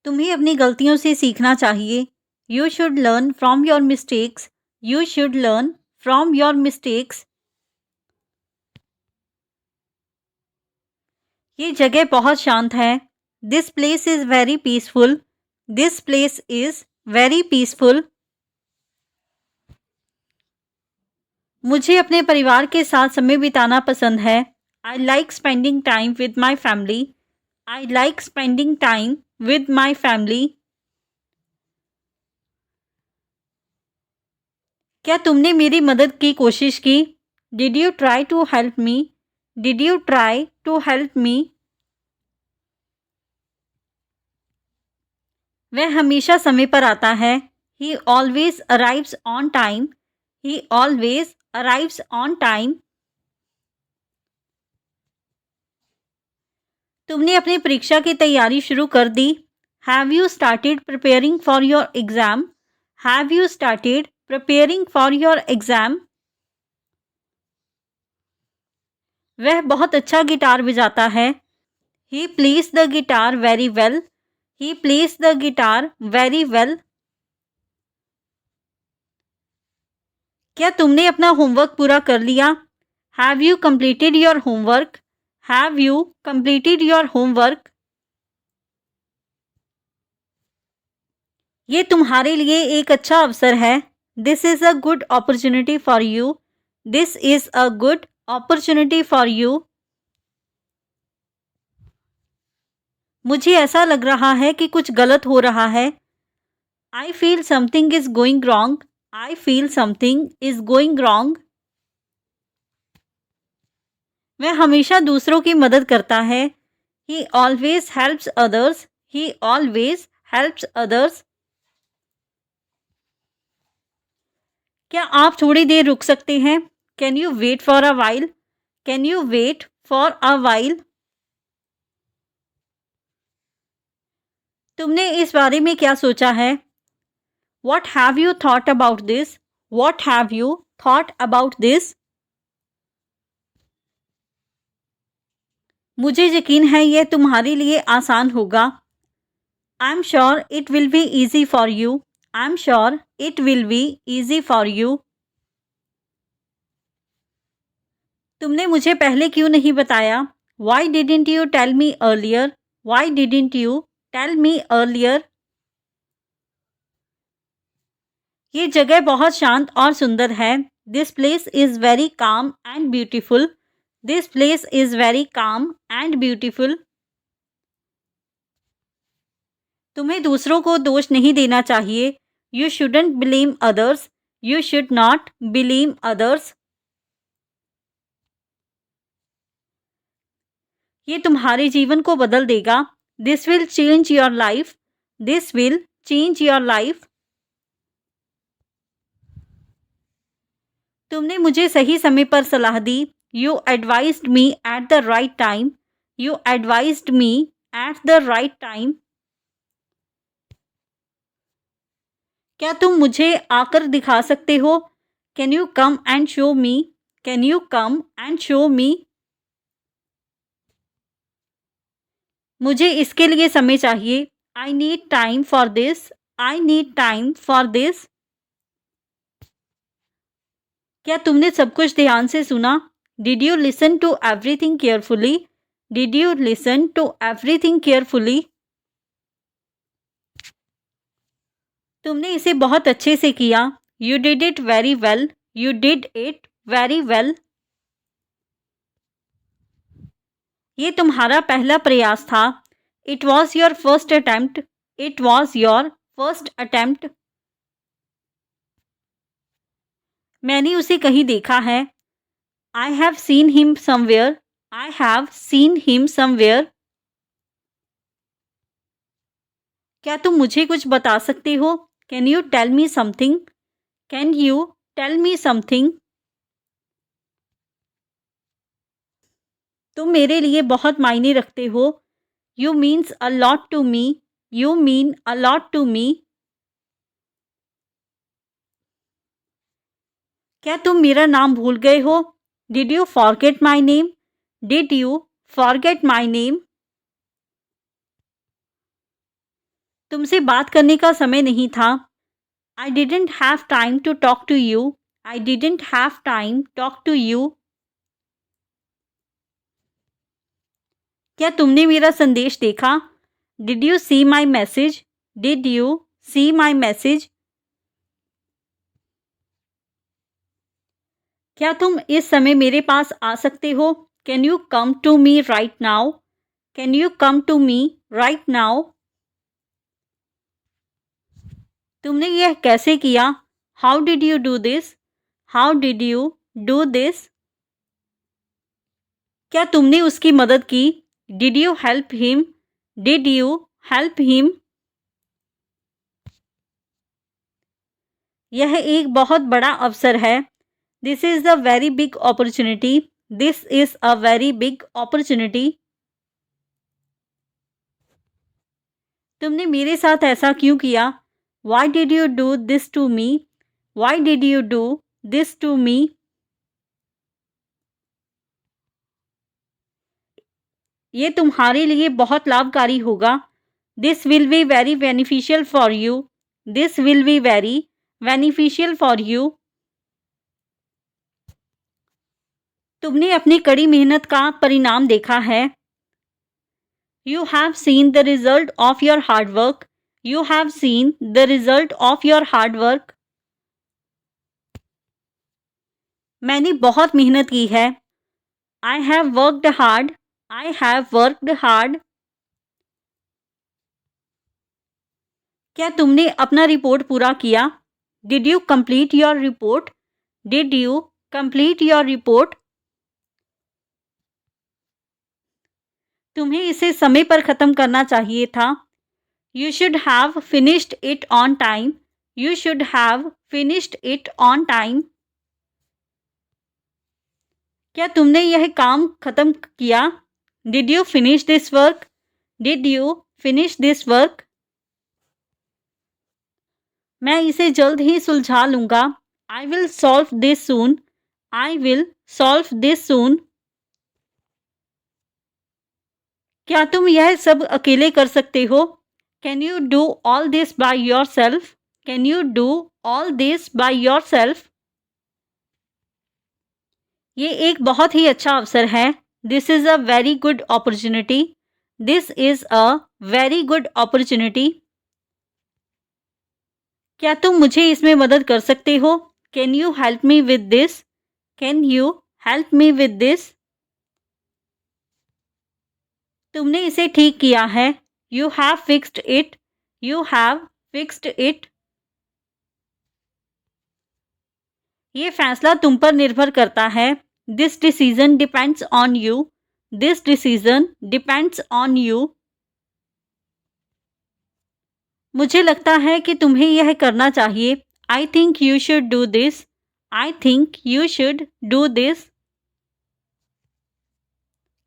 तुम्हें अपनी गलतियों से सीखना चाहिए। You should learn from your mistakes. You should learn from your mistakes. ये जगह बहुत शांत है। This place is very peaceful. This place is very peaceful. मुझे अपने परिवार के साथ समय बिताना पसंद है। I like spending time with my family. I like spending time with my family. क्या तुमने मेरी मदद की कोशिश की? Did you try to help me? Did you try to help me? वह हमेशा समय पर आता है। He always arrives on time. He always arrives on time. तुमने अपनी परीक्षा की तैयारी शुरू कर दी। Have you started preparing for your exam? Have you started preparing for your exam? वह बहुत अच्छा गिटार बजाता है। He plays the guitar very well. He plays the guitar very well. क्या तुमने अपना होमवर्क पूरा कर लिया? Have you completed your homework? Have you completed your homework? ये तुम्हारे लिए एक अच्छा अवसर है। This is a good opportunity for you. This is a good opportunity for you. मुझे ऐसा लग रहा है कि कुछ गलत हो रहा है। I feel something is going wrong. I feel something is going wrong. वह हमेशा दूसरों की मदद करता है। He always helps others. He always helps others. क्या आप थोड़ी देर रुक सकते हैं? Can you wait for a while? Can you wait for a while? तुमने इस बारे में क्या सोचा है? What have you thought about this? What have you thought about this? मुझे यकीन है यह तुम्हारे लिए आसान होगा। I am sure it will be easy for you. I am sure it will be easy for you. तुमने मुझे पहले क्यों नहीं बताया? Why didn't you tell me earlier? Why didn't you tell me earlier? ये जगह बहुत शांत और सुंदर है। This place is very calm and beautiful. This place is very calm and beautiful. तुम्हें दूसरों को दोष नहीं देना चाहिए। You shouldn't blame others. You should not blame others. ये तुम्हारे जीवन को बदल देगा। This will change your life. This will change your life. तुमने मुझे सही समय पर सलाह दी। You advised me at the right time. You advised me at the right time. क्या तुम मुझे आकर दिखा सकते हो? Can you come and show me? Can you come and show me? मुझे इसके लिए समय चाहिए। I need time for this. I need time for this. क्या तुमने सब कुछ ध्यान से सुना? Did you listen to everything carefully? Did you listen to everything carefully? तुमने इसे बहुत अच्छे से किया। You did it very well. You did it very well. ये तुम्हारा पहला प्रयास था। It was your first attempt. It was your first attempt. मैंने उसे कहीं देखा है। I have seen him somewhere. I have seen him somewhere. क्या तुम मुझे कुछ बता सकते हो? Can you tell me something? Can you tell me something? तुम मेरे लिए बहुत मायने रखते हो। You means a lot to me. You mean a lot to me. क्या तुम मेरा नाम भूल गए हो? Did you forget my name? Did you forget my name? तुमसे बात करने का समय नहीं था। I didn't have time to talk to you. I didn't have time talk to you. क्या तुमने मेरा संदेश देखा? Did you see my message? Did you see my message? क्या तुम इस समय मेरे पास आ सकते हो? Can you come to me right now? Can you come to me right now? तुमने यह कैसे किया? How did you do this? How did you do this? क्या तुमने उसकी मदद की? Did you help him? Did you help him? यह एक बहुत बड़ा अवसर है। This is a very big opportunity. This is a very big opportunity. तुमने मेरे साथ ऐसा क्यों किया? Why did you do this to me? Why did you do this to me? ये तुम्हारे लिए बहुत लाभकारी होगा। This will be very beneficial for you. This will be very beneficial for you. तुमने अपनी कड़ी मेहनत का परिणाम देखा है। You have seen the result of your hard work. You have seen the result of your hard work. मैंने बहुत मेहनत की है। I have worked hard. I have worked hard. क्या तुमने अपना रिपोर्ट पूरा किया? Did you complete your report? Did you complete your report? तुम्हें इसे समय पर खत्म करना चाहिए था। You should have finished it on time. You should have finished it on time. क्या तुमने यह काम खत्म किया? Did you finish this work? Did you finish this work? मैं इसे जल्द ही सुलझा लूँगा। I will solve this soon. I will solve this soon. क्या तुम यह सब अकेले कर सकते हो? Can you do all this by yourself? Can you do all this by yourself? ये एक बहुत ही अच्छा अवसर है। This is a very good opportunity. This is a very good opportunity. क्या तुम मुझे इसमें मदद कर सकते हो? Can you help me with this? Can you help me with this? तुमने इसे ठीक किया है। You have fixed it. You have fixed it. ये फैसला तुम पर निर्भर करता है। This decision depends on you. This decision depends on you. मुझे लगता है कि तुम्हें यह करना चाहिए। I think you should do this. I think you should do this.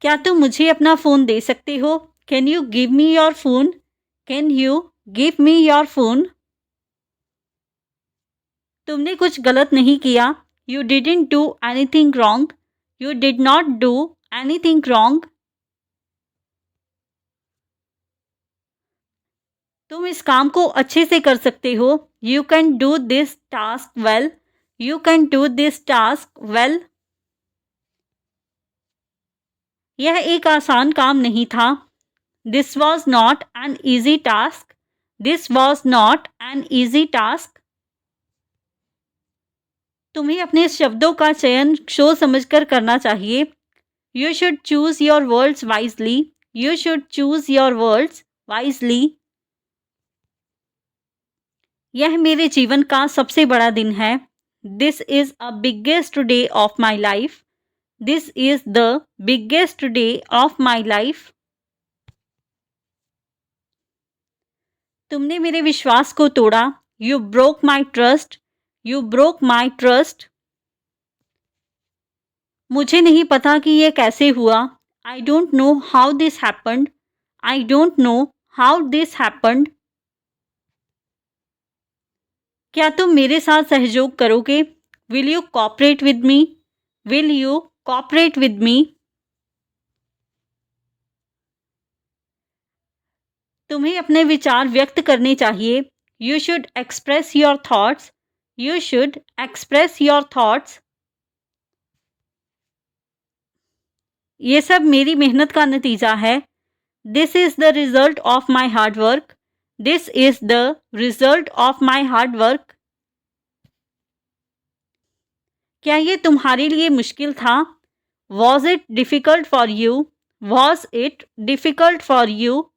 क्या तुम मुझे अपना फ़ोन दे सकते हो? Can you give me your phone? Can you give me your phone? तुमने कुछ गलत नहीं किया। You didn't do anything wrong. You did not do anything wrong. तुम इस काम को अच्छे से कर सकते हो। You can do this task well. You can do this task well. यह एक आसान काम नहीं था। This was not an easy task. This was not an easy task. तुम्हें अपने शब्दों का चयन सोच समझकर करना चाहिए। You should choose your words wisely. You should choose your words wisely. यह मेरे जीवन का सबसे बड़ा दिन है। This is a biggest day of my life. This is the biggest day of my life. तुमने मेरे विश्वास को तोड़ा। You broke my trust. You broke my trust. मुझे नहीं पता कि यह कैसे हुआ। I don't know how this happened. I don't know how this happened. क्या तुम मेरे साथ सहयोग करोगे? Will you cooperate with me? Will you cooperate with me? तुम्हें अपने विचार व्यक्त करने चाहिए। You should express your thoughts. You should express your thoughts. ये सब मेरी मेहनत का नतीजा है। This is the result of my hard work. This is the result of my hard work. क्या ये तुम्हारे लिए मुश्किल था? Was it difficult for you? Was it difficult for you?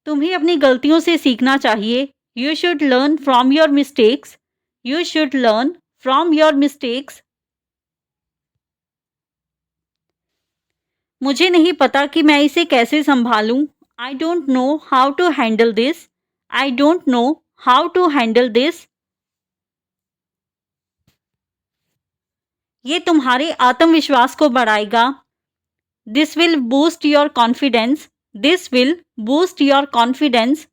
तुम्हें अपनी गलतियों से सीखना चाहिए। You should learn from your mistakes. You should learn from your mistakes. मुझे नहीं पता कि मैं इसे कैसे संभालूं। I don't know how to handle this. I don't know how to handle this. ये तुम्हारे आत्मविश्वास को बढ़ाएगा। This will boost your confidence. This will boost your confidence.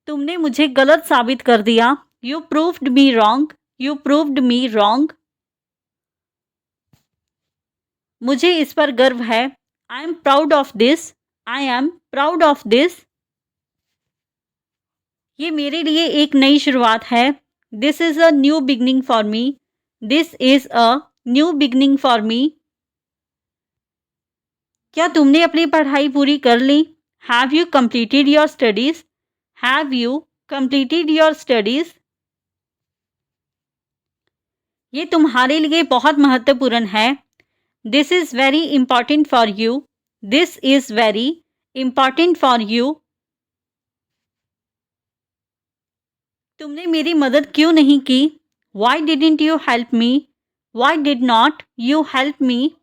तुमने मुझे गलत साबित कर दिया। You proved me wrong. You proved me wrong. मुझे इस पर गर्व है। I am proud of this. I am proud of this. ये मेरे लिए एक नई शुरुआत है। This is a new beginning for me. This is a new beginning for me. क्या तुमने अपनी पढ़ाई पूरी कर ली? Have you completed your studies? Have you completed your studies? ये तुम्हारे लिए बहुत महत्वपूर्ण है। This is very important for you. This is very important for you. तुमने मेरी मदद क्यों नहीं की? Why didn't you help me? Why did not you help मी?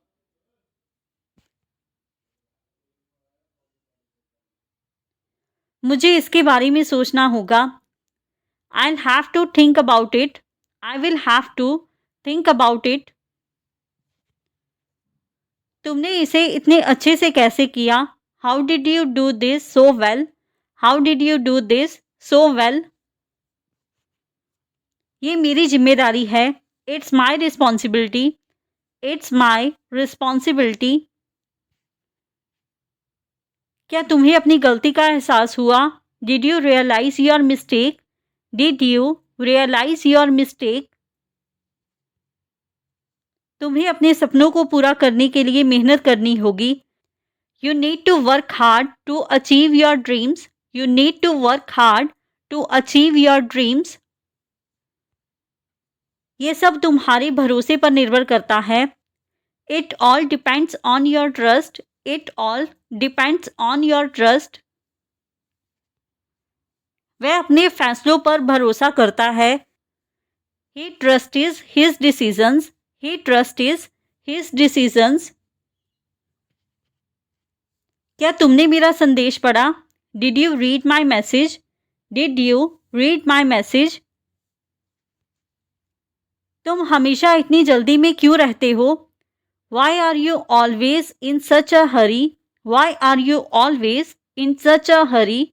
मुझे इसके बारे में सोचना होगा। I will have to think about it. I will have to think about it. तुमने इसे इतने अच्छे से कैसे किया? How did you do this so well? How did you do this so well? ये मेरी जिम्मेदारी है। It's my responsibility. It's my responsibility. क्या तुम्हें अपनी गलती का एहसास हुआ? Did you realise your mistake? Did you realise your mistake? तुम्हें अपने सपनों को पूरा करने के लिए मेहनत करनी होगी। You need to work hard to achieve your dreams. You need to work hard to achieve your dreams. ये सब तुम्हारे भरोसे पर निर्भर करता है। It all depends on your trust. It all depends on your trust. वह अपने फैसलों पर भरोसा करता है। He trust is his decisions. He trust is his decisions. क्या तुमने मेरा संदेश पढ़ा? Did you read my message? Did you read my message? तुम हमेशा इतनी जल्दी में क्यों रहते हो? Why are you always in such a hurry? Why are you always in such a hurry?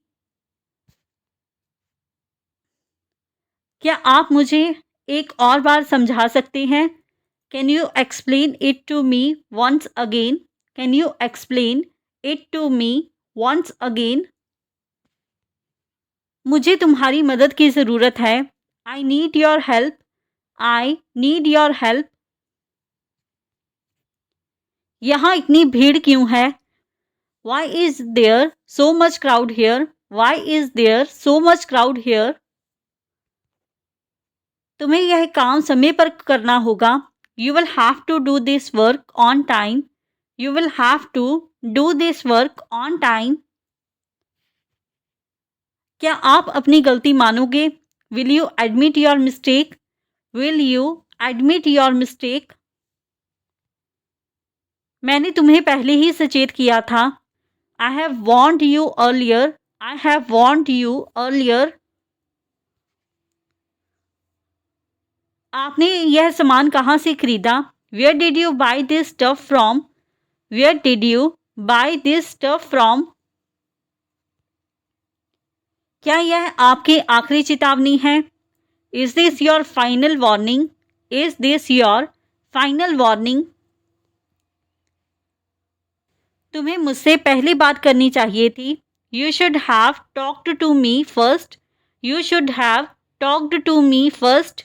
क्या आप मुझे एक और बार समझा सकते हैं? Can you explain it to me once again? Can you explain it to me once again? मुझे तुम्हारी मदद की ज़रूरत है। I need your help. I need your help. यहाँ इतनी भीड़ क्यों है? Why is there so much crowd here? Why is there so much crowd here? तुम्हें यह काम समय पर करना होगा। You will have to do this work on time. You will have to do this work on time. क्या आप अपनी गलती मानोगे? Will you admit your mistake? Will you admit your mistake? मैंने तुम्हें पहले ही सचेत किया था। I have warned you earlier. I have warned you earlier. आपने यह सामान कहाँ से खरीदा? Where did you buy this stuff from? Where did you buy this stuff from? क्या यह आपकी आखिरी चेतावनी है? Is this your final warning? Is this your final warning? तुम्हें मुझसे पहले बात करनी चाहिए थी। You should have talked to me first. You should have talked to me first.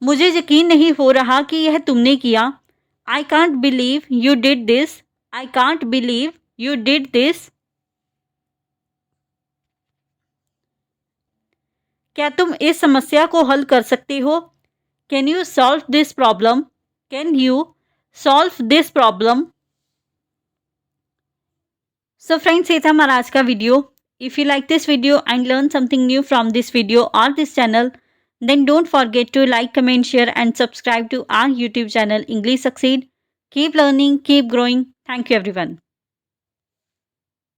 मुझे यकीन नहीं हो रहा कि यह तुमने किया। I can't believe you did this. I can't believe you did this. क्या तुम इस समस्या को हल कर सकते हो? Can you solve this problem? Can you solve this problem? So friends, ये था हमारा आज का video. If you like this video and learn something new from this video or this channel, then don't forget to like, comment, share and subscribe to our YouTube channel English Succeed. Keep learning, keep growing. Thank you everyone.